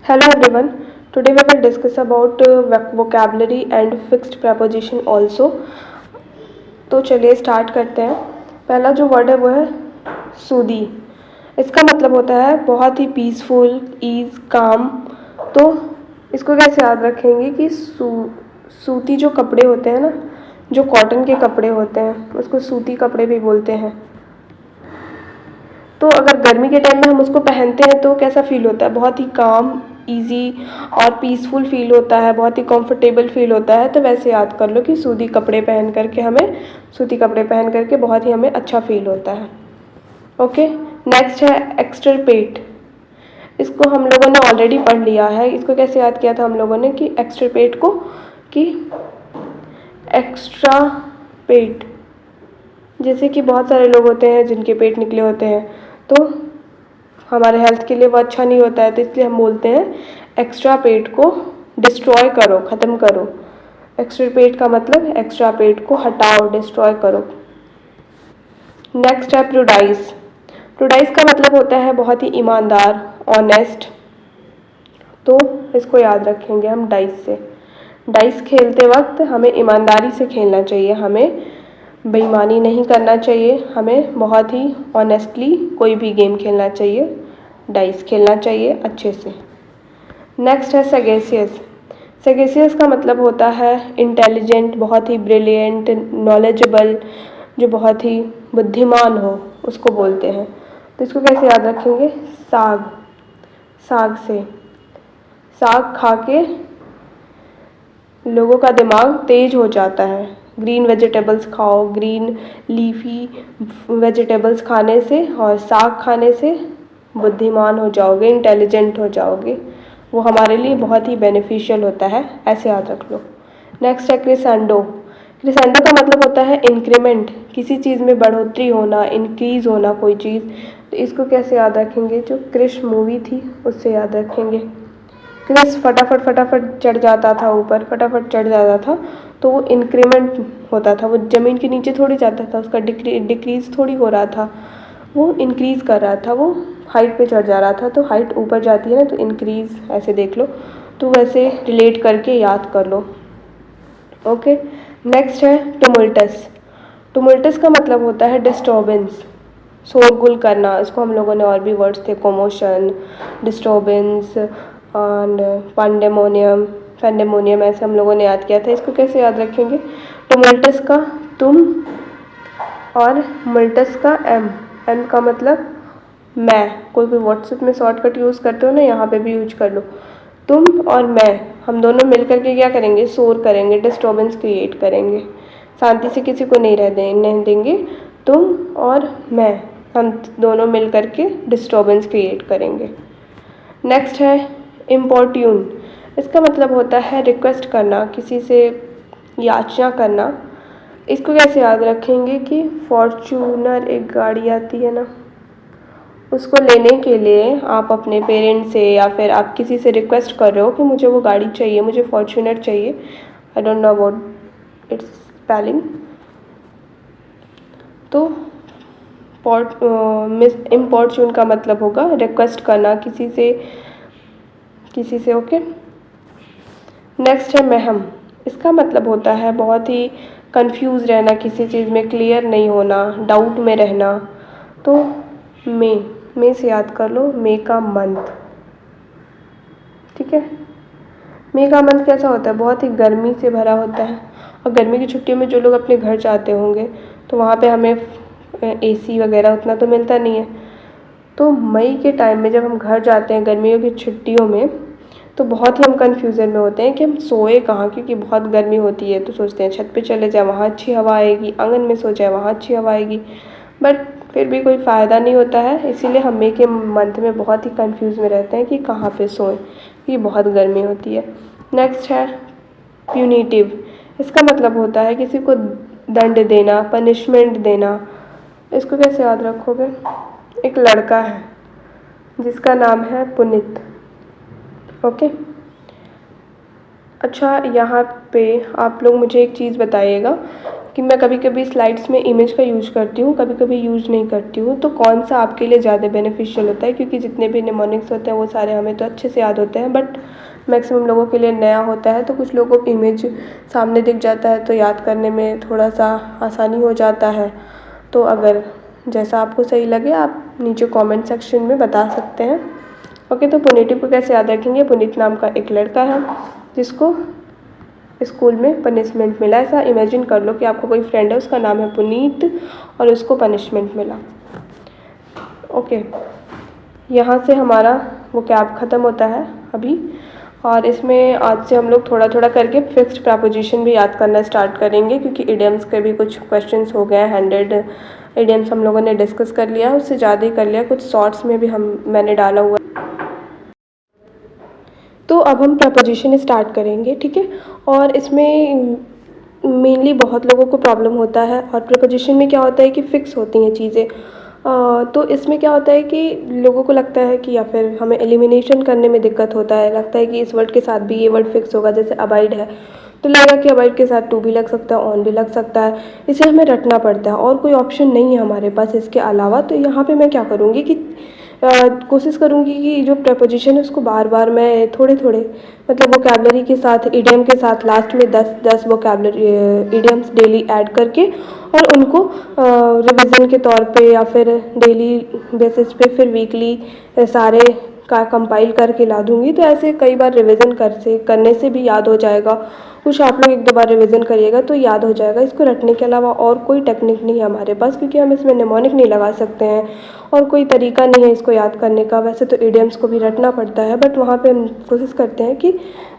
Hello everyone. Today we will discuss about vocabulary and fixed preposition also. तो चलिए start करते हैं। पहला जो वर्ड है वो है सूदी। इसका मतलब होता है बहुत ही पीसफुल, ईज, काम। तो इसको कैसे याद रखेंगे कि सूती जो कपड़े होते हैं ना, जो कॉटन के कपड़े होते हैं उसको सूती कपड़े भी बोलते हैं। तो अगर गर्मी के टाइम में हम उसको पहनते हैं तो कैसा फील होता है, बहुत ही काम, इजी और पीसफुल फील होता है, बहुत ही कंफर्टेबल फील होता है। तो वैसे याद कर लो कि सूती कपड़े पहन करके बहुत ही हमें अच्छा फील होता है। ओके, नेक्स्ट है एक्सट्रपेट। इसको हम लोगों ने ऑलरेडी पढ़ लिया है। इसको कैसे याद किया था हम लोगों ने कि एक्सट्रपेट को कि एक्स्ट्रा पेट, जैसे कि बहुत सारे लोग होते हैं जिनके पेट निकले होते हैं तो हमारे हेल्थ के लिए वो अच्छा नहीं होता है, तो इसलिए हम बोलते हैं एक्स्ट्रा पेट को डिस्ट्रॉय करो, ख़त्म करो। एक्स्ट्रा पेट का मतलब एक्स्ट्रा पेट को हटाओ, डिस्ट्रॉय करो। नेक्स्ट है प्रूडाइज। प्रूडाइज का मतलब होता है बहुत ही ईमानदार, ऑनेस्ट। तो इसको याद रखेंगे हम डाइस से। डाइस खेलते वक्त हमें ईमानदारी से खेलना चाहिए, हमें बेईमानी नहीं करना चाहिए, हमें बहुत ही ऑनेस्टली कोई भी गेम खेलना चाहिए, डाइस खेलना चाहिए अच्छे से। नेक्स्ट है सगेसियस। सगेसियस का मतलब होता है इंटेलिजेंट, बहुत ही ब्रिलियंट, नॉलेजेबल, जो बहुत ही बुद्धिमान हो उसको बोलते हैं। तो इसको कैसे याद रखेंगे, साग, साग से। साग खा के लोगों का दिमाग तेज हो जाता है। ग्रीन वेजिटेबल्स खाओ, ग्रीन लीफी वेजिटेबल्स खाने से और साग खाने से बुद्धिमान हो जाओगे, इंटेलिजेंट हो जाओगे। वो हमारे लिए बहुत ही बेनिफिशियल होता है, ऐसे याद रख लो। नेक्स्ट है क्रिसेंडो। क्रिसेंडो का मतलब होता है इंक्रीमेंट, किसी चीज़ में बढ़ोतरी होना, इंक्रीज़ होना कोई चीज़। तो इसको कैसे याद रखेंगे, जो क्रिश मूवी थी उससे याद रखेंगे। क्रिस फटाफट चढ़ जाता था ऊपर, फटाफट चढ़ जाता था, तो वो इंक्रीमेंट होता था, वो ज़मीन के नीचे थोड़ी जाता था, उसका डिक्रीज़ थोड़ी हो रहा था, वो इंक्रीज़ कर रहा था, वो हाइट पे चढ़ जा रहा था। तो हाइट ऊपर जाती है ना, तो इंक्रीज़ ऐसे देख लो, तो वैसे रिलेट करके याद कर लो। ओके, नेक्स्ट है टुमुल्टस। टुमुल्टस का मतलब होता है डिस्टर्बेंस, शोरगुल करना। इसको हम लोगों ने और भी वर्ड्स थे, कोमोशन, डिस्टर्बेंस एंड पैंडेमोनियम ऐसे हम लोगों ने याद किया था। इसको कैसे याद रखेंगे, टुमुल्टस का तुम और मुल्टस का एम। एम का मतलब मैं। कोई भी व्हाट्सएप में शॉर्टकट यूज़ करते हो ना, यहाँ पे भी यूज कर लो। तुम और मैं, हम दोनों मिल करके क्या करेंगे, शोर करेंगे, डिस्टर्बेंस क्रिएट करेंगे, शांति से किसी को नहीं नहीं देंगे। तुम और मैं, हम दोनों मिल करके डिस्टर्बेंस क्रिएट करेंगे। नेक्स्ट है इम्पोर्ट्यून। इसका मतलब होता है रिक्वेस्ट करना, किसी से याचना करना। इसको कैसे याद रखेंगे कि फॉर्च्यूनर एक गाड़ी आती है ना, उसको लेने के लिए आप अपने पेरेंट्स से या फिर आप किसी से रिक्वेस्ट कर रहे हो कि मुझे वो गाड़ी चाहिए, मुझे फॉर्च्यूनर चाहिए। I don't know about it's spelling. तो इम्पोर्ट्यून का मतलब होगा रिक्वेस्ट करना किसी से। ओके, नेक्स्ट है महम। इसका मतलब होता है बहुत ही कंफ्यूज रहना, किसी चीज़ में क्लियर नहीं होना, डाउट में रहना। तो मे से याद कर लो, मे का मंथ। ठीक है, मे का मंथ कैसा होता है, बहुत ही गर्मी से भरा होता है। और गर्मी की छुट्टियों में जो लोग अपने घर जाते होंगे तो वहाँ पे हमें एसी वगैरह उतना तो मिलता नहीं है। तो मई के टाइम में जब हम घर जाते हैं गर्मियों की छुट्टियों में, तो बहुत ही हम कन्फ्यूज़न में होते हैं कि हम सोए कहाँ, क्योंकि बहुत गर्मी होती है। तो सोचते हैं छत पे चले जाए, वहाँ अच्छी हवा आएगी, आंगन में सो जाए, वहाँ अच्छी हवा आएगी, बट फिर भी कोई फ़ायदा नहीं होता है। इसीलिए हम मई के मंथ में बहुत ही कन्फ्यूज़ में रहते हैं कि कहाँ पे सोएं, क्योंकि बहुत गर्मी होती है। नेक्स्ट है प्यूनिटिव। इसका मतलब होता है किसी को दंड देना, पनिशमेंट देना। इसको कैसे याद रखोगे, एक लड़का है जिसका नाम है पुनित। ओके, अच्छा यहाँ पे आप लोग मुझे एक चीज़ बताइएगा कि मैं कभी कभी स्लाइड्स में इमेज का यूज़ करती हूँ, कभी कभी यूज़ नहीं करती हूँ, तो कौन सा आपके लिए ज़्यादा बेनिफिशियल होता है, क्योंकि जितने भी निमोनिक्स होते हैं वो सारे हमें तो अच्छे से याद होते हैं, बट मैक्सिमम लोगों के लिए नया होता है, तो कुछ लोगों को इमेज सामने दिख जाता है तो याद करने में थोड़ा सा आसानी हो जाता है। तो अगर जैसा आपको सही लगे आप नीचे कमेंट सेक्शन में बता सकते हैं। ओके, तो पुनीति को कैसे याद रखेंगे? पुनीत नाम का एक लड़का है जिसको स्कूल में पनिशमेंट मिला। ऐसा इमेजिन कर लो कि आपका कोई फ्रेंड है, उसका नाम है पुनीत और उसको पनिशमेंट मिला। ओके, यहाँ से हमारा वो कैब ख़त्म होता है अभी, और इसमें आज से हम लोग थोड़ा थोड़ा करके फिक्स्ड प्रपोजिशन भी याद करना स्टार्ट करेंगे, क्योंकि इडियम्स के भी कुछ क्वेश्चंस हो गए हैं। 100 इडियम्स हम लोगों ने डिस्कस कर लिया, उससे ज़्यादा ही कर लिया, कुछ शॉर्ट्स में भी मैंने डाला हुआ। तो अब हम प्रपोजिशन स्टार्ट करेंगे, ठीक है। और इसमें मेनली बहुत लोगों को प्रॉब्लम होता है, और प्रपोजिशन में क्या होता है कि फ़िक्स होती हैं चीज़ें। तो इसमें क्या होता है कि लोगों को लगता है कि, या फिर हमें एलिमिनेशन करने में दिक्कत होता है, लगता है कि इस वर्ड के साथ भी ये वर्ड फिक्स होगा। जैसे अबाइड है तो लगेगा कि अबाइड के साथ टू भी लग सकता है, ऑन भी लग सकता है, इसे हमें रटना पड़ता है और कोई ऑप्शन नहीं है हमारे पास इसके अलावा। तो यहाँ पे मैं क्या करूँगी कि कोशिश करूँगी कि जो प्रपोजिशन है उसको बार बार मैं थोड़े थोड़े मतलब वोकैबलरी के साथ, इडियम के साथ, लास्ट में 10 वोकैबलरी इडियम्स डेली ऐड करके और उनको रिवीजन के तौर पे या फिर डेली बेसिस पे फिर वीकली सारे का कंपाइल करके ला दूँगी। तो ऐसे कई बार रिवीजन करने से भी याद हो जाएगा। कुछ आप लोग एक दो बार रिवीजन करिएगा तो याद हो जाएगा। इसको रटने के अलावा और कोई टेक्निक नहीं है हमारे पास, क्योंकि हम इसमें निमोनिक नहीं लगा सकते हैं और कोई तरीका नहीं है इसको याद करने का। वैसे तो इडियम्स को भी रटना पड़ता है, बट वहाँ पे हम कोशिश करते हैं कि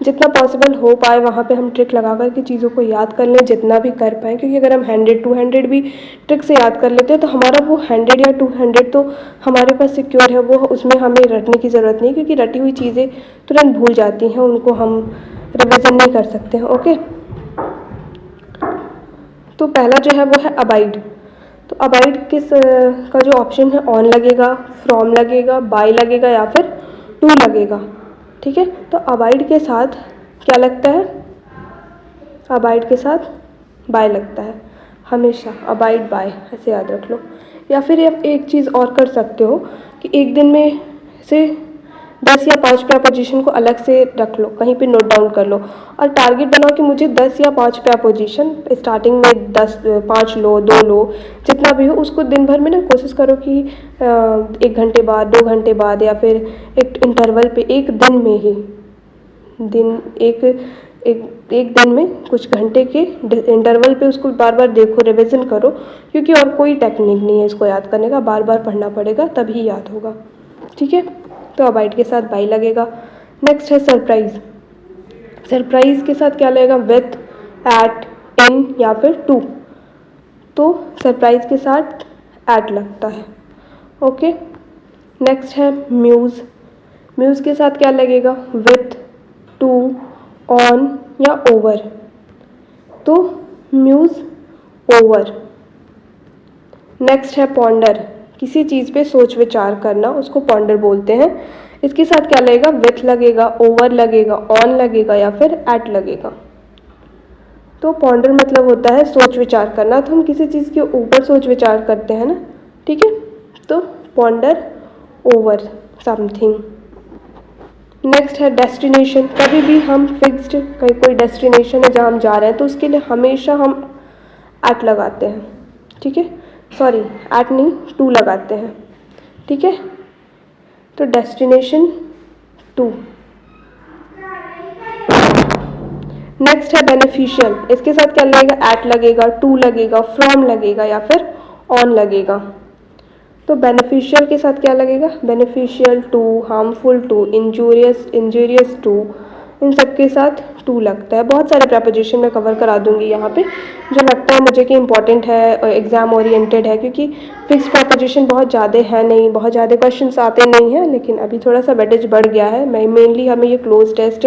जितना पॉसिबल हो पाए वहाँ पे हम ट्रिक लगा कर के चीज़ों को याद कर लें, जितना भी कर पाएँ। क्योंकि अगर हम 100-200 भी ट्रिक से याद कर लेते हैं तो हमारा वो 100 या 200 तो हमारे पास सिक्योर है, वो उसमें हमें रटने की ज़रूरत नहीं, क्योंकि रटी हुई चीज़ें तुरंत भूल जाती हैं, उनको हम रिविज़न नहीं कर सकते हैं। ओके, तो पहला जो है वो है अबाइड। तो अबाइड किस का जो ऑप्शन है, ऑन लगेगा, फ्रॉम लगेगा, बाय लगेगा या फिर टू लगेगा, ठीक है। तो अबाइड के साथ क्या लगता है? अबाइड के साथ बाय लगता है हमेशा, अबाइड बाय, ऐसे याद रख लो। या फिर आप एक चीज़ और कर सकते हो कि एक दिन में से 10 या 5 प्रपोजिशन को अलग से रख लो, कहीं पे नोट डाउन कर लो और टारगेट बनाओ कि मुझे 10 या 5 प्रपोजिशन, स्टार्टिंग में 5 लो, 2 लो, जितना भी हो उसको दिन भर में ना कोशिश करो कि 1 घंटे बाद, 2 घंटे बाद या फिर एक इंटरवल पे, एक दिन में ही एक दिन में कुछ घंटे के इंटरवल पे उसको बार बार देखो, रिवीजन करो, क्योंकि और कोई टेक्निक नहीं है इसको याद करने का, बार बार पढ़ना पड़ेगा तभी याद होगा, ठीक है। तो अबाइड के साथ बाई लगेगा। नेक्स्ट है सरप्राइज। सरप्राइज के साथ क्या लगेगा? विथ, एट, इन या फिर टू। तो सरप्राइज के साथ एट लगता है। ओके, नेक्स्ट है म्यूज़। म्यूज़ के साथ क्या लगेगा? विथ, टू, ऑन या ओवर। तो म्यूज़, ओवर। नेक्स्ट है पॉन्डर। किसी चीज़ पे सोच विचार करना, उसको पॉन्डर बोलते हैं। इसके साथ क्या लगेगा? विथ लगेगा, ओवर लगेगा, ऑन लगेगा या फिर एट लगेगा। तो पॉन्डर मतलब होता है सोच विचार करना, तो हम किसी चीज़ के ऊपर सोच विचार करते हैं ना, ठीक है। तो पॉन्डर ओवर समथिंग। नेक्स्ट है डेस्टिनेशन। कभी भी हम फिक्स्ड कहीं कोई डेस्टिनेशन है जहाँ हम जा रहे हैं तो उसके लिए हमेशा हम एट लगाते हैं, ठीक है। सॉरी, एट नहीं, टू लगाते हैं, ठीक है। तो डेस्टिनेशन टू। नेक्स्ट है बेनिफिशियल। इसके साथ क्या लगेगा? एट लगेगा, टू लगेगा, फ्रॉम लगेगा या फिर ऑन लगेगा। तो बेनिफिशियल के साथ क्या लगेगा? Beneficial to, harmful to, injurious to, इन सब के साथ टू लगता है। बहुत सारे प्रपोजिशन मैं कवर करा दूंगी यहाँ पे, जो लगता है मुझे कि इंपॉर्टेंट है, एग्जाम ओरिएंटेड है, क्योंकि फिक्स प्रपोजिशन बहुत ज़्यादा है नहीं, बहुत ज़्यादा क्वेश्चंस आते नहीं हैं, लेकिन अभी थोड़ा सा वेटेज बढ़ गया है। मैं मेनली हमें ये क्लोज टेस्ट,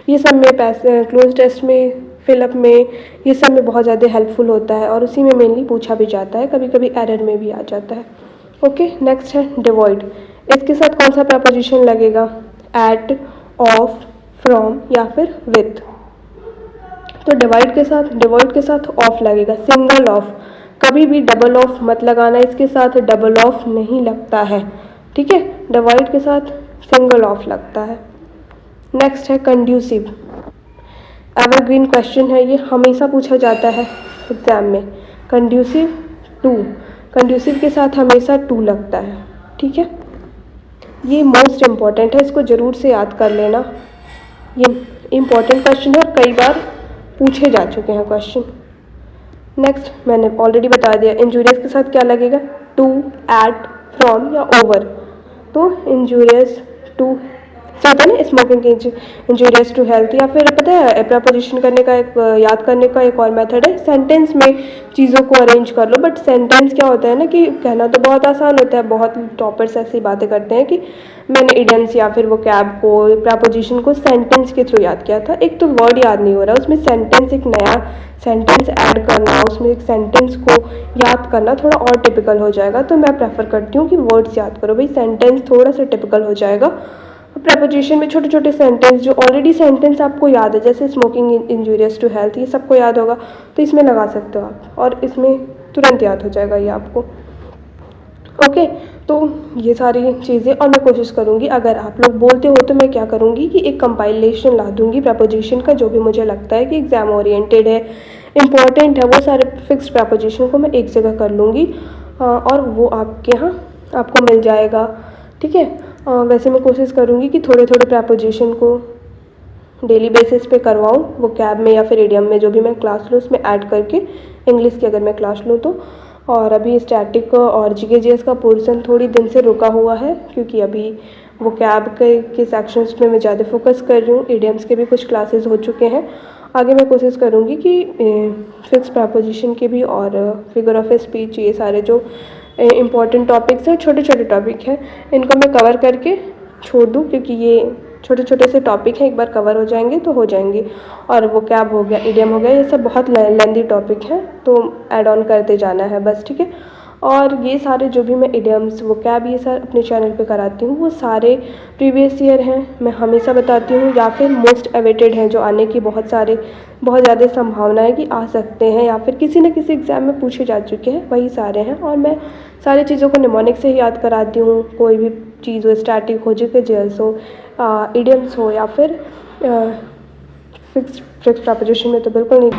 ये सब में क्लोज टेस्ट में, फिलअप में, ये सब में बहुत ज़्यादा हेल्पफुल होता है और उसी में मेनली पूछा भी जाता है, कभी कभी एरर में भी आ जाता है। ओके, नेक्स्ट है डिवॉइड। इसके साथ कौन सा प्रपोजिशन लगेगा? एट, ऑफ, फ्रॉम या फिर विथ। तो डिवॉइड के साथ ऑफ लगेगा, सिंगल ऑफ। कभी भी डबल ऑफ मत लगाना, इसके साथ डबल ऑफ नहीं लगता है, ठीक है। डिवॉइड के साथ सिंगल ऑफ लगता है। नेक्स्ट है कंड्यूसिव। एवरग्रीन क्वेश्चन है ये, हमेशा पूछा जाता है एग्जाम में। कंड्यूसिव टू, कंड्यूसिव के साथ हमेशा टू लगता है, ठीक है। ये मोस्ट इम्पॉर्टेंट है, इसको ज़रूर से याद कर लेना। ये इम्पॉर्टेंट क्वेश्चन है और कई बार पूछे जा चुके हैं क्वेश्चन। नेक्स्ट मैंने ऑलरेडी बता दिया, इंजूरियस के साथ क्या लगेगा, टू, एट, फ्रॉम या ओवर। तो इंजूरियस टू से होता है ना स्मोकिंग की इंजूरियस टू हेल्थ। या फिर पता है प्रपोजिशन करने का एक याद करने का एक और मेथड है, सेंटेंस में चीज़ों को अरेंज कर लो। बट सेंटेंस क्या होता है ना कि कहना तो बहुत आसान होता है, बहुत टॉपर्स ऐसी बातें करते हैं कि मैंने इडियम्स या फिर वो कैब को, प्रपोजिशन को सेंटेंस के थ्रू याद किया था। एक तो वर्ड याद नहीं हो रहा, उसमें सेंटेंस, एक नया सेंटेंस ऐड करना, उसमें एक सेंटेंस को याद करना थोड़ा और टिपिकल हो जाएगा। तो मैं प्रेफर करती हूँ कि वर्ड्स याद करो भाई, सेंटेंस थोड़ा सा टिपिकल हो जाएगा। प्रपोजिशन में छोटे छोटे सेंटेंस जो ऑलरेडी सेंटेंस आपको याद है, जैसे स्मोकिंग इंजूरियस टू हेल्थ, ये सबको याद होगा तो इसमें लगा सकते हो आप, और इसमें तुरंत याद हो जाएगा ये आपको। ओके, तो ये सारी चीज़ें, और मैं कोशिश करूँगी अगर आप लोग बोलते हो तो मैं क्या करूँगी कि एक कंपाइलेशन ला दूँगी प्रपोजिशन का, जो भी मुझे लगता है कि एग्ज़ाम ओरिएंटेड है, इम्पॉर्टेंट है, वो सारे फिक्स्ड प्रपोजिशन को मैं एक जगह कर लूँगी और वो आपके यहाँ आपको मिल जाएगा, ठीक है। वैसे मैं कोशिश करूँगी कि थोड़े थोड़े प्रपोजिशन को डेली बेसिस पे करवाऊँ, वो कैब में या फिर इडियम में जो भी मैं क्लास लूँ उसमें ऐड करके, इंग्लिश की अगर मैं क्लास लूँ तो। और अभी स्टैटिक और जीके का पोर्शन थोड़ी दिन से रुका हुआ है, क्योंकि अभी वो कैब के सेक्शंस में मैं ज़्यादा फोकस कर रही हूँ। इडियम्स के भी कुछ क्लासेस हो चुके हैं। आगे मैं कोशिश करूँगी कि फिक्स प्रपोजिशन के भी और फिगर ऑफ स्पीच, ये सारे जो इम्पॉर्टेंट टॉपिक्स हैं, छोटे छोटे टॉपिक हैं, इनको मैं कवर करके छोड़ दूँ, क्योंकि ये छोटे छोटे से टॉपिक हैं, एक बार कवर हो जाएंगे तो हो जाएंगे। और वो कैब हो गया, इडियम हो गया, ये सब बहुत लेंदी टॉपिक हैं, तो ऐड ऑन करते जाना है बस, ठीक है। और ये सारे जो भी मैं इडियम्स, वो कैब, ये सारे अपने चैनल पे कराती हूँ, वो सारे प्रीवियस ईयर हैं, मैं हमेशा बताती हूँ, या फिर मोस्ट अवेटेड हैं, जो आने की बहुत ज़्यादा संभावना है कि आ सकते हैं, या फिर किसी न किसी एग्ज़ाम में पूछे जा चुके हैं, वही सारे हैं। और मैं सारी चीज़ों को निमोनिक से ही याद कराती हूँ, कोई भी चीज़ हो, स्टैटिक हो, जीके हो, इडियम्स हो, या फिर फिक्स प्रपोजिशन में तो बिल्कुल नहीं।